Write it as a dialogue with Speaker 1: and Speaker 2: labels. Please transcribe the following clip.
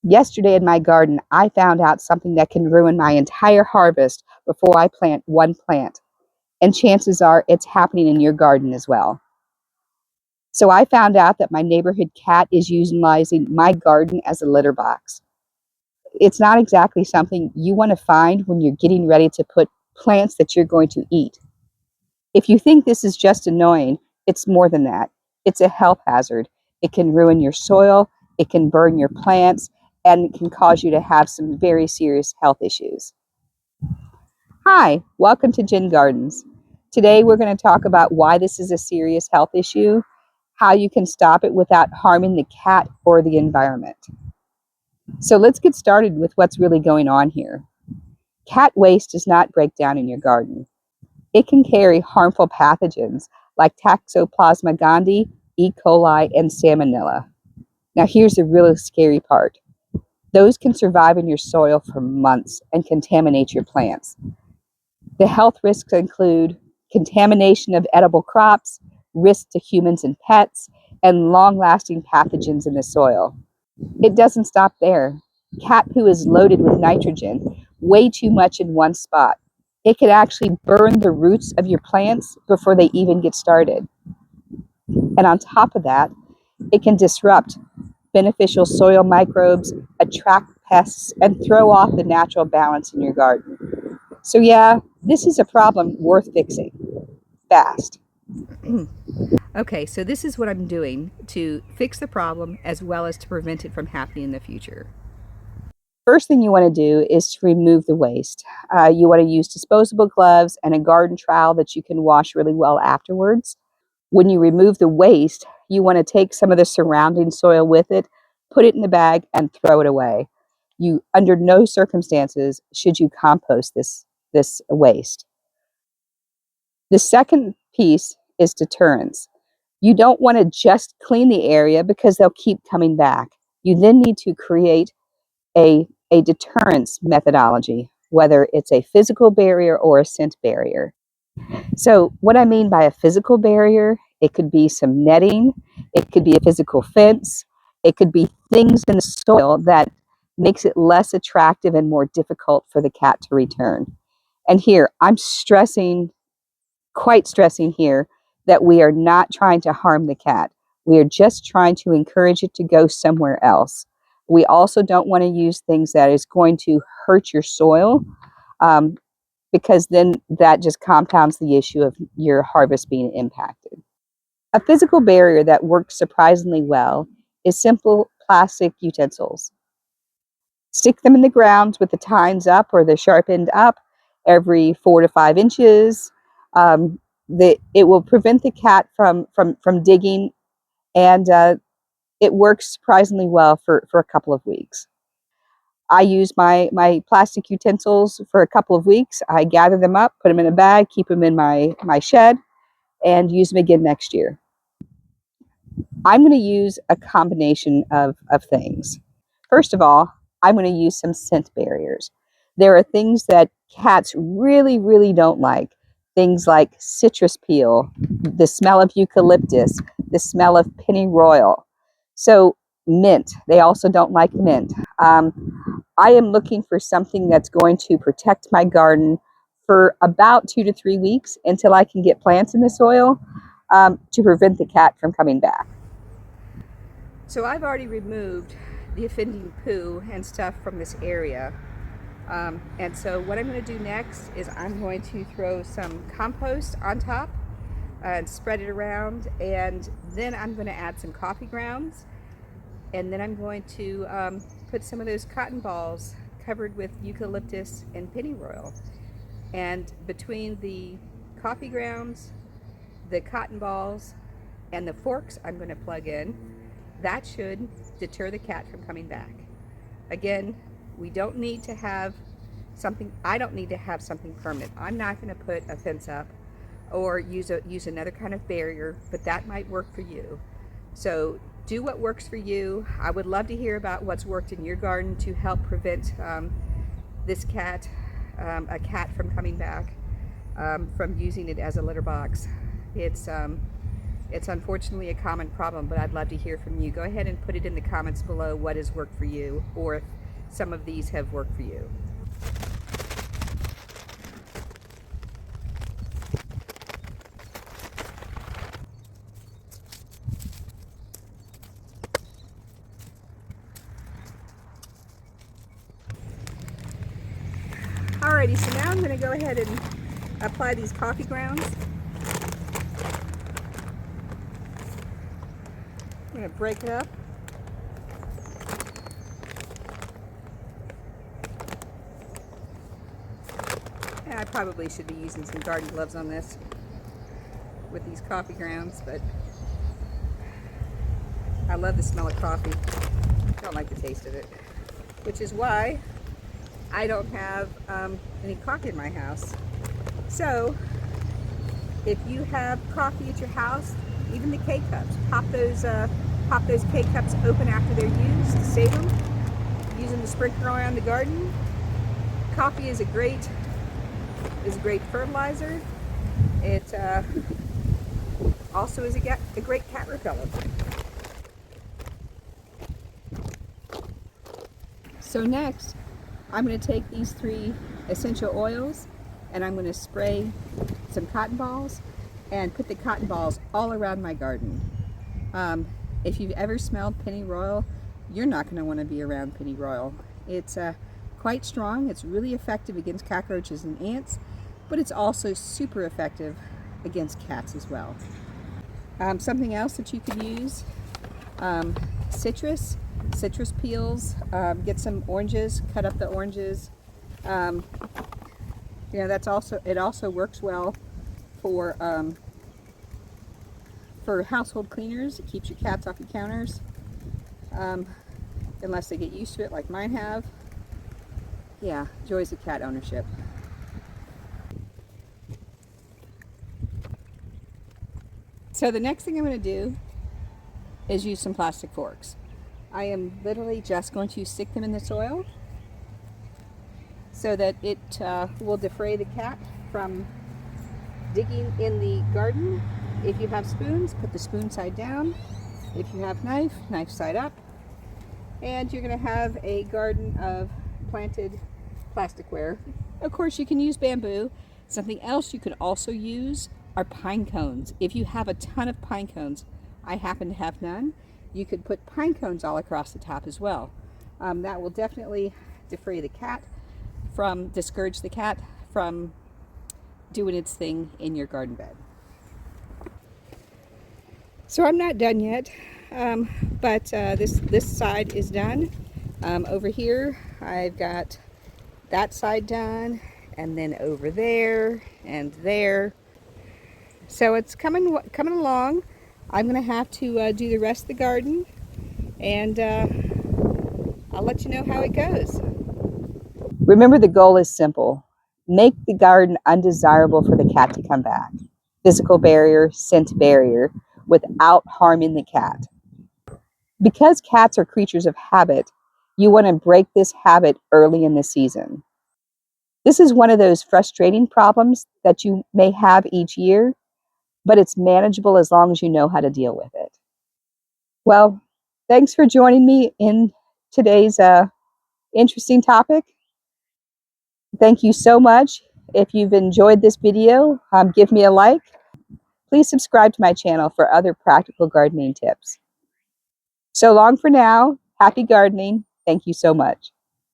Speaker 1: Yesterday in my garden, I found out something that can ruin my entire harvest before I plant one plant. And chances are it's happening in your garden as well. So I found out that my neighborhood cat is utilizing my garden as a litter box. It's not exactly something you want to find when you're getting ready to put plants that you're going to eat. If you think this is just annoying, it's more than that. It's a health hazard. It can ruin your soil, it can burn your plants, and it can cause you to have some very serious health issues. Hi, welcome to Gin Gardens. Today we're going to talk about why this is a serious health issue, how you can stop it without harming the cat or the environment. So let's get started with what's really going on here. Cat waste does not break down in your garden. It can carry harmful pathogens like Toxoplasma gondii, E. coli, and Salmonella. Now here's the really scary part. Those can survive in your soil for months and contaminate your plants. The health risks include contamination of edible crops, risk to humans and pets, and long-lasting pathogens in the soil. It doesn't stop there. Cat poo is loaded with nitrogen, way too much in one spot. It can actually burn the roots of your plants before they even get started. And on top of that, it can disrupt beneficial soil microbes, attract pests, and throw off the natural balance in your garden. So yeah, this is a problem worth fixing fast. Okay, so this is what I'm doing to fix the problem as well as to prevent it from happening in the future. First thing you want to do is to remove the waste. You want to use disposable gloves and a garden trowel that you can wash really well afterwards. When you remove the waste, you want to take some of the surrounding soil with it, put it in the bag, and throw it away. You, under no circumstances, should you compost this waste. The second piece is deterrence. You don't want to just clean the area because they'll keep coming back. You then need to create a deterrence methodology, whether it's a physical barrier or a scent barrier. So what I mean by a physical barrier, it could be some netting, it could be a physical fence, it could be things in the soil that makes it less attractive and more difficult for the cat to return. And here, I'm quite stressing here that we are not trying to harm the cat. We are just trying to encourage it to go somewhere else. We also don't want to use things that is going to hurt your soil, because then that just compounds the issue of your harvest being impacted. A physical barrier that works surprisingly well is simple plastic utensils. Stick them in the ground with the tines up or the sharp end up every 4 to 5 inches. It will prevent the cat from digging, and it works surprisingly well for a couple of weeks. I use my plastic utensils for a couple of weeks. I gather them up, put them in a bag, keep them in my shed, and use them again next year. I'm going to use a combination of things. First of all, I'm going to use some scent barriers. There are things that cats really, really don't like. Things like citrus peel, the smell of eucalyptus, the smell of pennyroyal. So mint, they also don't like mint. I am looking for something that's going to protect my garden for about 2 to 3 weeks until I can get plants in the soil, to prevent the cat from coming back. So I've already removed the offending poo and stuff from this area. And so what I'm going to do next is I'm going to throw some compost on top and spread it around, and then I'm going to add some coffee grounds, and then I'm going to put some of those cotton balls covered with eucalyptus and pennyroyal. And between the coffee grounds, the cotton balls, and the forks I'm going to plug in, that should deter the cat from coming back. Again, we don't need to have something, I don't need to have something permanent. I'm not going to put a fence up or use another kind of barrier, but that might work for you. So do what works for you. I would love to hear about what's worked in your garden to help prevent this cat, a cat from coming back, from using it as a litter box. It's unfortunately a common problem, but I'd love to hear from you. Go ahead and put it in the comments below what has worked for you, or if some of these have worked for you. Alrighty, so now I'm going to go ahead and apply these coffee grounds. I'm going to break it up. And I probably should be using some garden gloves on this with these coffee grounds, but I love the smell of coffee. I don't like the taste of it, which is why I don't have any coffee in my house. So if you have coffee at your house, even the K-cups, pop those K-cups open after they're used, save them, use them to sprinkle around the garden. Coffee is a great fertilizer. It also is a great cat repellent. So next, I'm going to take these 3 essential oils and I'm going to spray some cotton balls and put the cotton balls all around my garden. If you've ever smelled pennyroyal, you're not going to want to be around pennyroyal. It's quite strong. It's really effective against cockroaches and ants, but it's also super effective against cats as well. Something else that you can use, citrus peels. Get some oranges, cut up the oranges. You know, it also works well for household cleaners. It keeps your cats off your counters, unless they get used to it like mine have. Yeah, joys of cat ownership. So the next thing I'm going to do is use some plastic forks. I am literally just going to stick them in the soil so that it will defray the cat from digging in the garden. If you have spoons, put the spoon side down. If you have knife side up. And you're going to have a garden of planted plasticware. Of course, you can use bamboo. Something else you could also use are pine cones. If you have a ton of pine cones, I happen to have none, you could put pine cones all across the top as well. That will definitely defray the cat discourage the cat from doing its thing in your garden bed. So I'm not done yet, but this side is done. Over here, I've got that side done, and then over there and there. So it's coming along. I'm going to have to do the rest of the garden, and I'll let you know how it goes. Remember, the goal is simple. Make the garden undesirable for the cat to come back. Physical barrier, scent barrier, without harming the cat. Because cats are creatures of habit, you want to break this habit early in the season. This is one of those frustrating problems that you may have each year, but it's manageable as long as you know how to deal with it. Well, thanks for joining me in today's interesting topic. Thank you so much. If you've enjoyed this video, give me a like. Please subscribe to my channel for other practical gardening tips. So long for now. Happy gardening. Thank you so much.